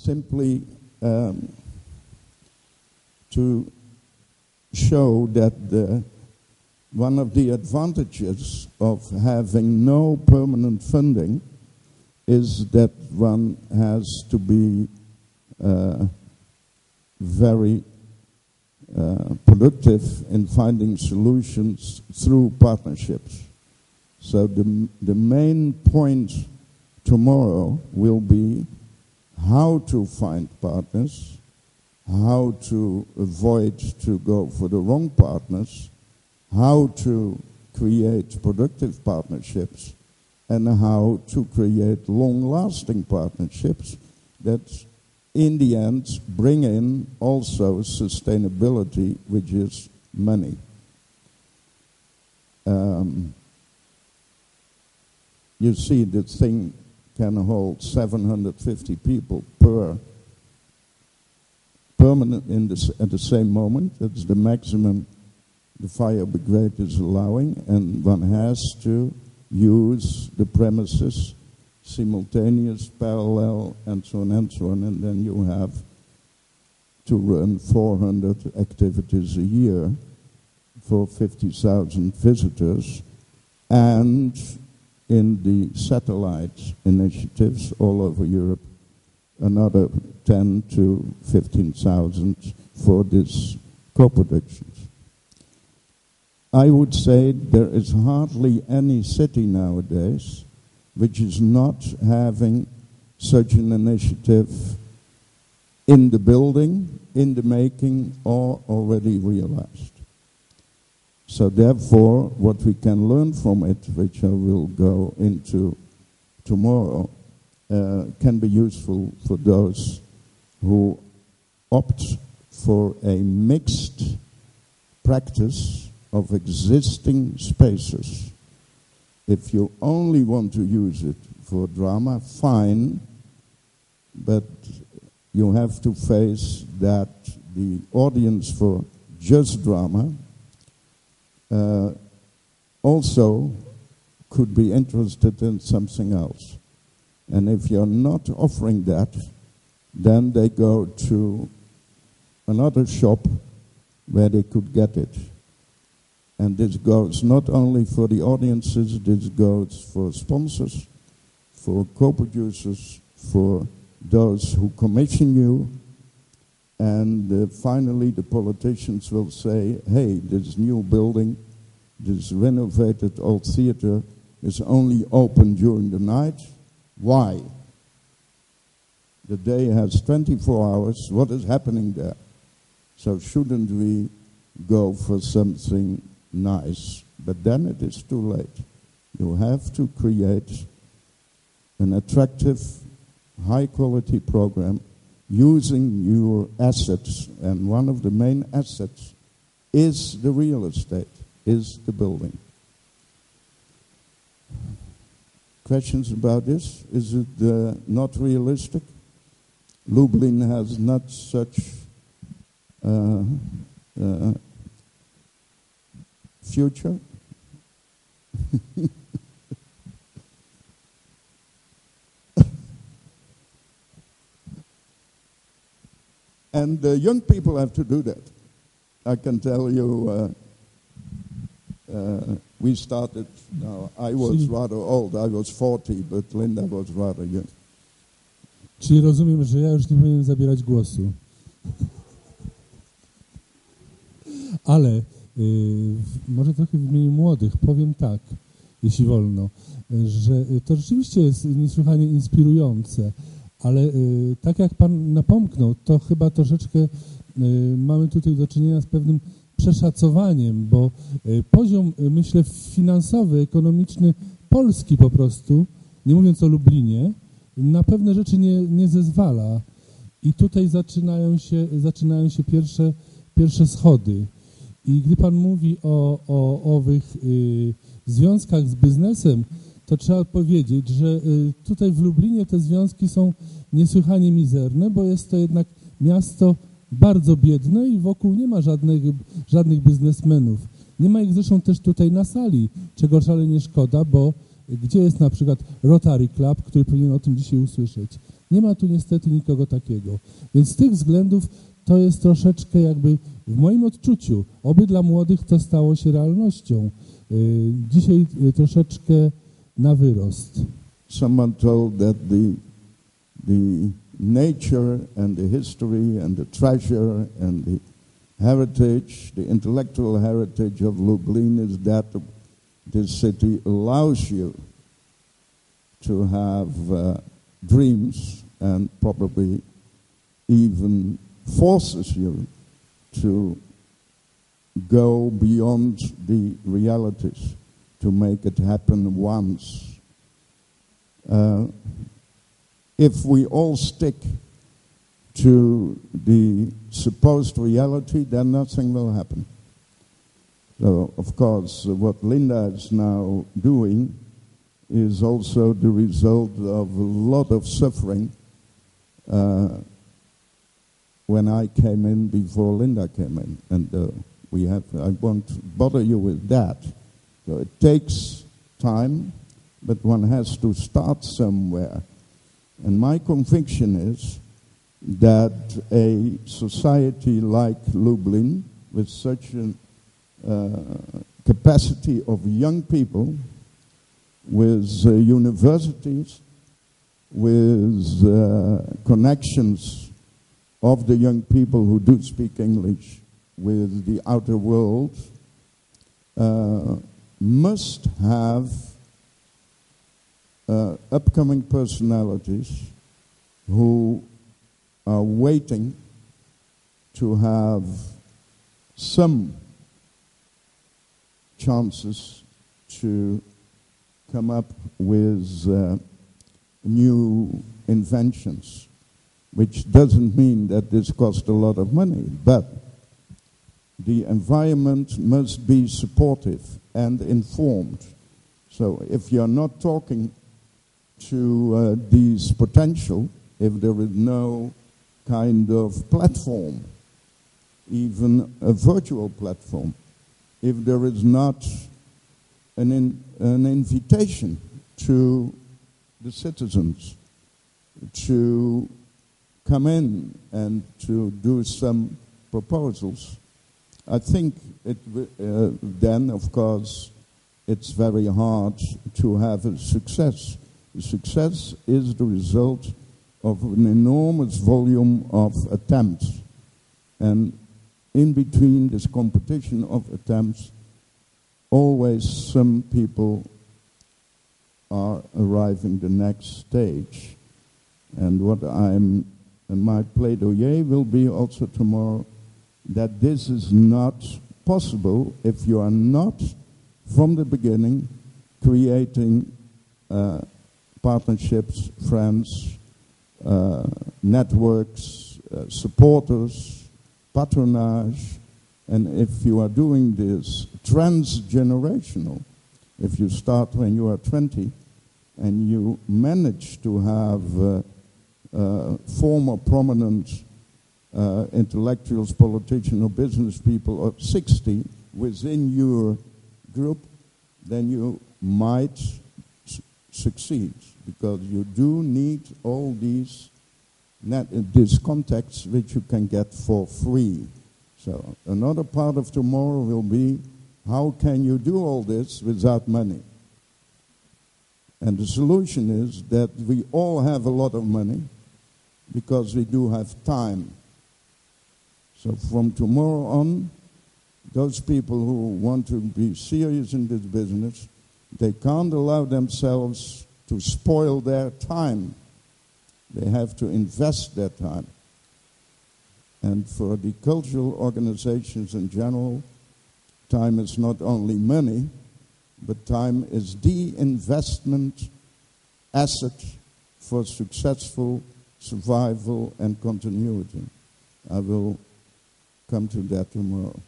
simply to show that one of the advantages of having no permanent funding is that one has to be very productive in finding solutions through partnerships. So the main point tomorrow will be how to find partners, how to avoid to go for the wrong partners, how to create productive partnerships, and how to create long-lasting partnerships that in the end bring in also sustainability, which is money. You see, the thing can hold 750 people permanent at the same moment. That's the maximum the fire brigade is allowing, and one has to use the premises simultaneous, parallel, and so on, and then you have to run 400 activities a year for 50,000 visitors, and in the satellite initiatives all over Europe, another 10 to 15,000 for these co-productions. I would say there is hardly any city nowadays which is not having such an initiative in the building, in the making, or already realized. So therefore, what we can learn from it, which I will go into tomorrow, can be useful for those who opt for a mixed practice of existing spaces. If you only want to use it for drama, fine, but you have to face that the audience for just drama also could be interested in something else. And if you're not offering that, then they go to another shop where they could get it. And this goes not only for the audiences, this goes for sponsors, for co-producers, for those who commission you. And finally the politicians will say, hey, this new building, this renovated old theater is only open during the night. Why? The day has 24 hours. What is happening there? So shouldn't we go for something nice? But then it is too late. You have to create an attractive, high-quality program using your assets. And one of the main assets is the real estate, is the building. Questions about this? Is it not realistic? Lublin has not such future. And young people have to do that. I can tell you, we started, now I was rather old, I was 40, but Linda was rather young. Czyli rozumiem, że ja już nie powinienem zabierać głosu. Ale może trochę w imieniu młodych powiem tak, jeśli wolno, że to rzeczywiście jest niesłychanie inspirujące, ale tak jak Pan napomknął, to chyba troszeczkę mamy tutaj do czynienia z pewnym przeszacowaniem, bo poziom, myślę, finansowy, ekonomiczny Polski po prostu, nie mówiąc o Lublinie, na pewne rzeczy nie zezwala. I tutaj zaczynają się pierwsze schody. I gdy Pan mówi o owych związkach z biznesem, to trzeba powiedzieć, że tutaj w Lublinie te związki są niesłychanie mizerne, bo jest to jednak miasto bardzo biedne i wokół nie ma żadnych biznesmenów. Nie ma ich zresztą też tutaj na sali, czego szalenie szkoda, bo gdzie jest na przykład Rotary Club, który powinien o tym dzisiaj usłyszeć? Nie ma tu niestety nikogo takiego. Więc z tych względów to jest troszeczkę jakby w moim odczuciu, oby dla młodych to stało się realnością. Dzisiaj troszeczkę na wyrost. Someone told that the nature and the history and the treasure and the heritage, the intellectual heritage of Lublin is that this city allows you to have dreams and probably even forces you to go beyond the realities, to make it happen once. If we all stick to the supposed reality, then nothing will happen. So, of course, what Linda is now doing is also the result of a lot of suffering when I came in before Linda came in. And I won't bother you with that. So it takes time, but one has to start somewhere. And my conviction is that a society like Lublin, with such a capacity of young people, with universities, with connections of the young people who do speak English with the outer world, must have upcoming personalities who are waiting to have some chances to come up with new inventions, which doesn't mean that this costs a lot of money, but the environment must be supportive and informed. So if you're not talking to these potential, if there is no kind of platform, even a virtual platform, if there is not an invitation to the citizens to come in and to do some proposals, I think then, of course, it's very hard to have a success. The success is the result of an enormous volume of attempts. And in between this competition of attempts, always some people are arriving the next stage. And my plaidoyer will be also tomorrow that this is not possible if you are not, from the beginning, creating partnerships, friends, networks, supporters, patronage. And if you are doing this transgenerational, if you start when you are 20 and you manage to have former prominent intellectuals, politicians, or business people of 60 within your group, then you might succeed, because you do need all these contacts which you can get for free. So another part of tomorrow will be, how can you do all this without money? And the solution is that we all have a lot of money because we do have time. So from tomorrow on, those people who want to be serious in this business, they can't allow themselves to spoil their time. They have to invest their time. And for the cultural organizations in general, time is not only money, but time is the investment asset for successful survival and continuity. I will come to that tomorrow.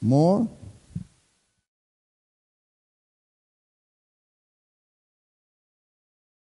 More?